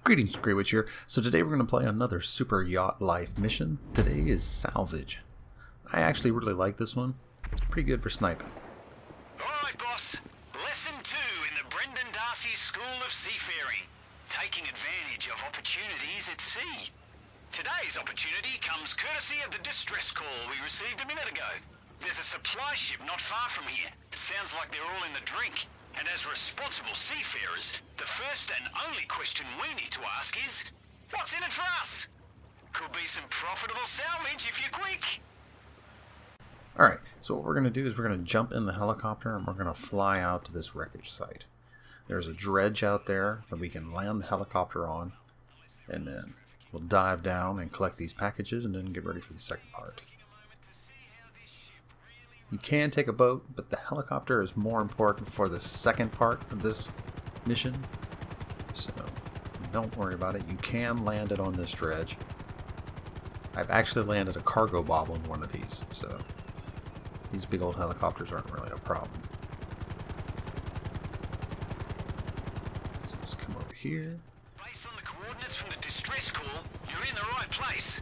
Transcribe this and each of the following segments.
Greetings, Grey Witch here. So today we're going to play another Super Yacht Life mission. Today is Salvage. I actually really like this one. It's pretty good for sniping. Alright, boss. Lesson 2 in the Brendan Darcy School of Seafaring. Taking advantage of opportunities at sea. Today's opportunity comes courtesy of the distress call we received a minute ago. There's a supply ship not far from here. It sounds like they're all in the drink. And as responsible seafarers, the first and only question we need to ask is, what's in it for us? Could be some profitable salvage if you're quick. Alright, so what we're going to do is we're going to jump in the helicopter and we're going to fly out to this wreckage site. There's a dredge out there that we can land the helicopter on, and then we'll dive down and collect these packages and then get ready for the second part. You can take a boat, but the helicopter is more important for the second part of this mission. So don't worry about it. You can land it on this dredge. I've actually landed a cargo bobble in one of these, so these big old helicopters aren't really a problem. So just come over here. Based on the coordinates from the distress call, you're in the right place.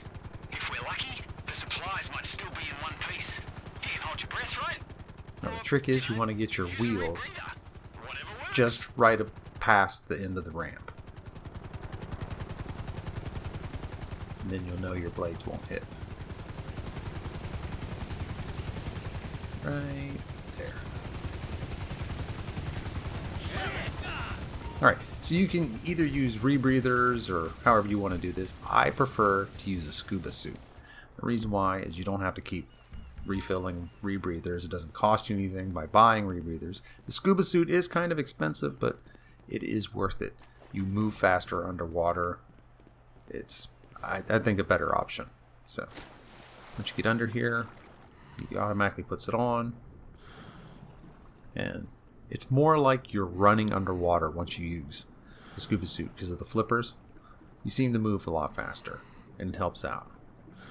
If we're lucky, the supplies might still be in one piece. You can hold your breath, right? Now the trick is you want to get your wheels just right up past the end of the ramp. And then you'll know your blades won't hit. Right there. Alright, so you can either use rebreathers or however you want to do this. I prefer to use a scuba suit. The reason why is you don't have to keep refilling rebreathers. It doesn't cost you anything by buying rebreathers. The scuba suit is kind of expensive, but it is worth it. You move faster underwater. It's, I think, a better option. So once you get under here, it automatically puts it on, and it's more like you're running underwater once you use the scuba suit because of the flippers. You seem to move a lot faster, and it helps out.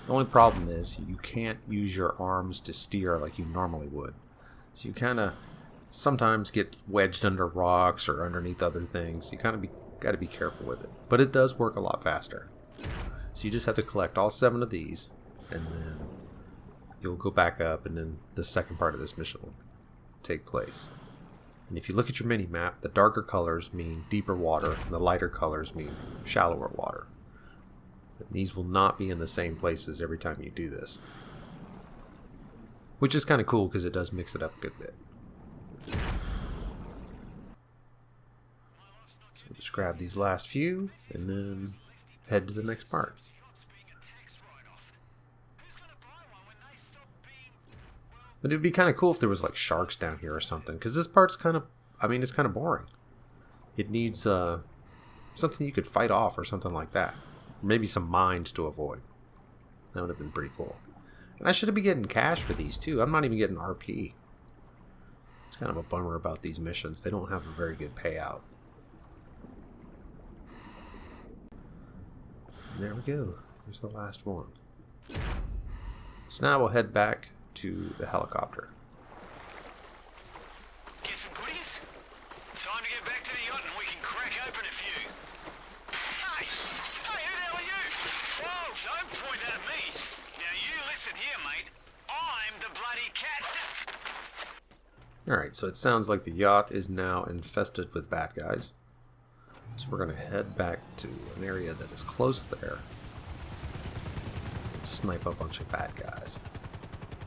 The only problem is you can't use your arms to steer like you normally would. So you kind of sometimes get wedged under rocks or underneath other things. You kind of got to be careful with it. But it does work a lot faster. So you just have to collect all 7 of these, and then you'll go back up, and then the second part of this mission will take place. And if you look at your mini-map, the darker colors mean deeper water, and the lighter colors mean shallower water. These will not be in the same places every time you do this. Which is kind of cool because it does mix it up a good bit. So we'll just grab these last few and then head to the next part. But it'd be kind of cool if there was like sharks down here or something, because this part's kind of, it's kind of boring. It needs something you could fight off or something like that. Maybe some mines to avoid. That would have been pretty cool. And I should have been getting cash for these too. I'm not even getting RP. It's kind of a bummer about these missions. They don't have a very good payout. And there we go. Here's the last one. So now we'll head back to the helicopter. Get some goodies? Time to get back to the yacht and we can crack open a few. Hey, who the hell are you? Whoa, don't point that at me. Now you listen here, mate. I'm the bloody cat. Alright, so it sounds like the yacht is now infested with bad guys. So we're going to head back to an area that is close there and snipe a bunch of bad guys.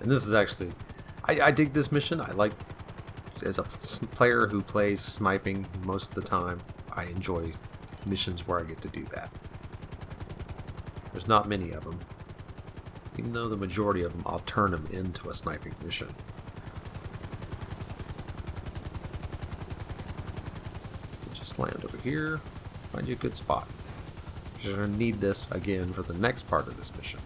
And this is actually, I dig this mission. I like, as a player who plays sniping most of the time, I enjoy missions where I get to do that. There's not many of them. Even though the majority of them, I'll turn them into a sniping mission. Just land over here, find you a good spot. You're going to need this again for the next part of this mission.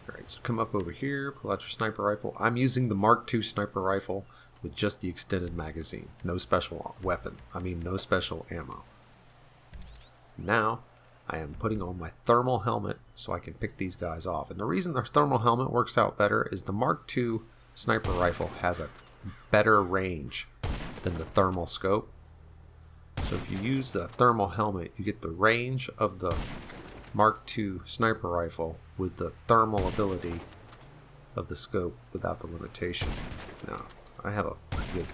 Alright, so come up over here, pull out your sniper rifle. I'm using the Mark II sniper rifle with just the extended magazine. No special weapon. No special ammo. Now, I am putting on my thermal helmet so I can pick these guys off. And the reason the thermal helmet works out better is the Mark II sniper rifle has a better range than the thermal scope. So if you use the thermal helmet, you get the range of the Mark II sniper rifle with the thermal ability of the scope without the limitation. Now, I have a good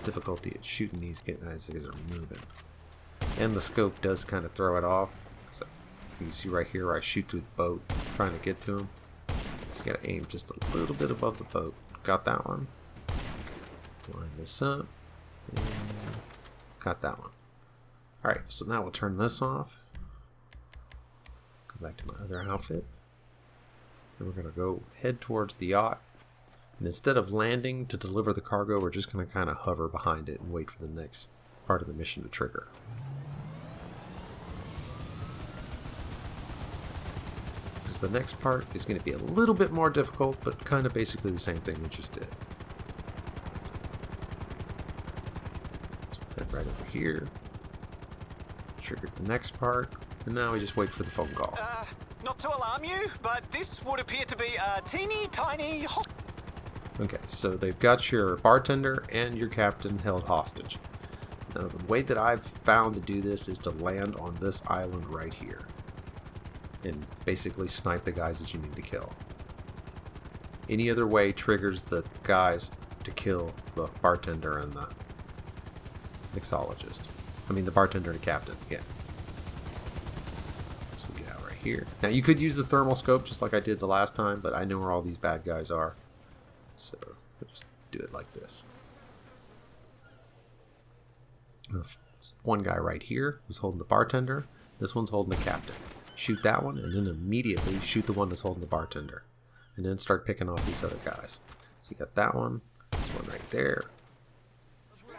difficulty at shooting these guys as they're moving. And the scope does kind of throw it off. So you can see right here where I shoot through the boat trying to get to him. So you gotta aim just a little bit above the boat. Got that one. Line this up. And got that one. Alright, so now we'll turn this off. Go back to my other outfit. And we're going to go head towards the yacht. And instead of landing to deliver the cargo, we're just going to kind of hover behind it and wait for the next part of the mission to trigger. Because the next part is going to be a little bit more difficult, but kind of basically the same thing we just did. So head right over here. Trigger the next part. And now we just wait for the phone call. Not to alarm you, but this would appear to be a teeny tiny Okay, so they've got your bartender and your captain held hostage. Now, the way that I've found to do this is to land on this island right here. And basically snipe the guys that you need to kill. Any other way triggers the guys to kill the bartender and the mixologist. I mean the bartender and the captain, yeah. Here. Now you could use the thermal scope just like I did the last time, but I know where all these bad guys are. So we'll just do it like this. One guy right here who's holding the bartender. This one's holding the captain. Shoot that one and then immediately shoot the one that's holding the bartender. And then start picking off these other guys. So you got that one. This one right there.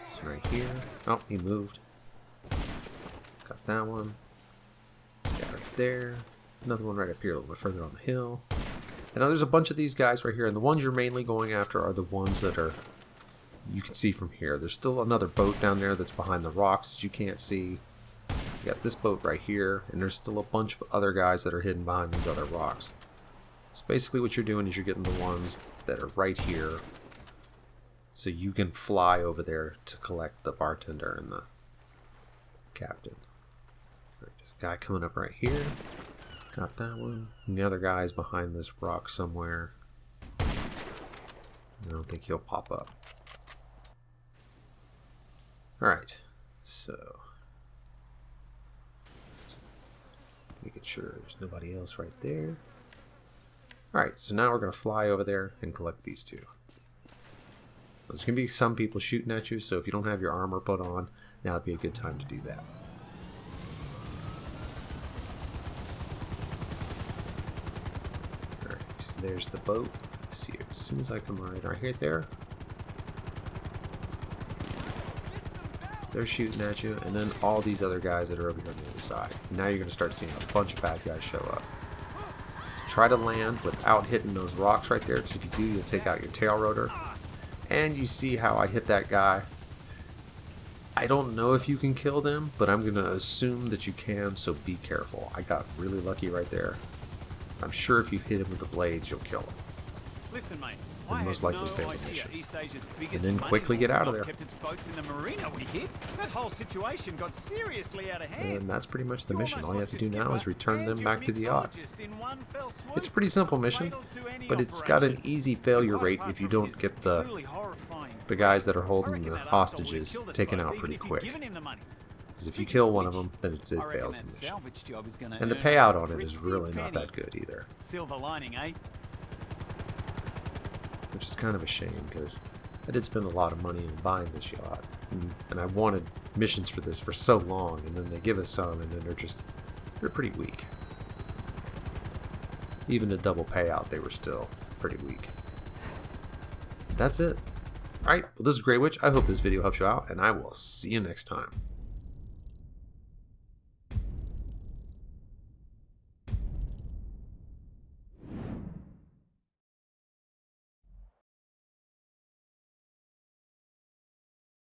This one right here. Oh, he moved. Got that one. Got right there. Another one right up here a little bit further on the hill. And now there's a bunch of these guys right here, and the ones you're mainly going after are the ones that are you can see from here. There's still another boat down there that's behind the rocks that you can't see. You got this boat right here, and there's still a bunch of other guys that are hidden behind these other rocks. So basically what you're doing is you're getting the ones that are right here so you can fly over there to collect the bartender and the captain. Right, there's a guy coming up right here. Got that one. And the other guy's behind this rock somewhere. I don't think he'll pop up. Alright, so making sure there's nobody else right there. Alright, so now we're going to fly over there and collect these two. There's going to be some people shooting at you, so if you don't have your armor put on, now would be a good time to do that. Alright, so there's the boat. Let's see, as soon as I come right here there, they're shooting at you, and then all these other guys that are over here on the other side. Now you're going to start seeing a bunch of bad guys show up. So try to land without hitting those rocks right there, because if you do, you'll take out your tail rotor. And you see how I hit that guy. I don't know if you can kill them, but I'm going to assume that you can, so be careful. I got really lucky right there. I'm sure if you hit him with the blades, you'll kill him. Listen, mate. And most likely fail the mission. And then quickly get out of there. Kept its boats in the marina we hit. That whole situation got seriously out of hand. And that's pretty much the mission. All you have to do now is return them back to the yacht. It's a pretty simple mission, but it's got an easy failure rate if you don't get the guys that are holding the hostages taken out pretty quick. Because if you kill one of them, then it fails the mission. And the payout on it is really not that good either. Silver lining, eh? Which is kind of a shame, because I did spend a lot of money in buying this yacht, and I wanted missions for this for so long, and then they give us some, and then they're pretty weak. Even a double payout, they were still pretty weak. That's it. Alright, well, this is Grey Witch. I hope this video helps you out, and I will see you next time.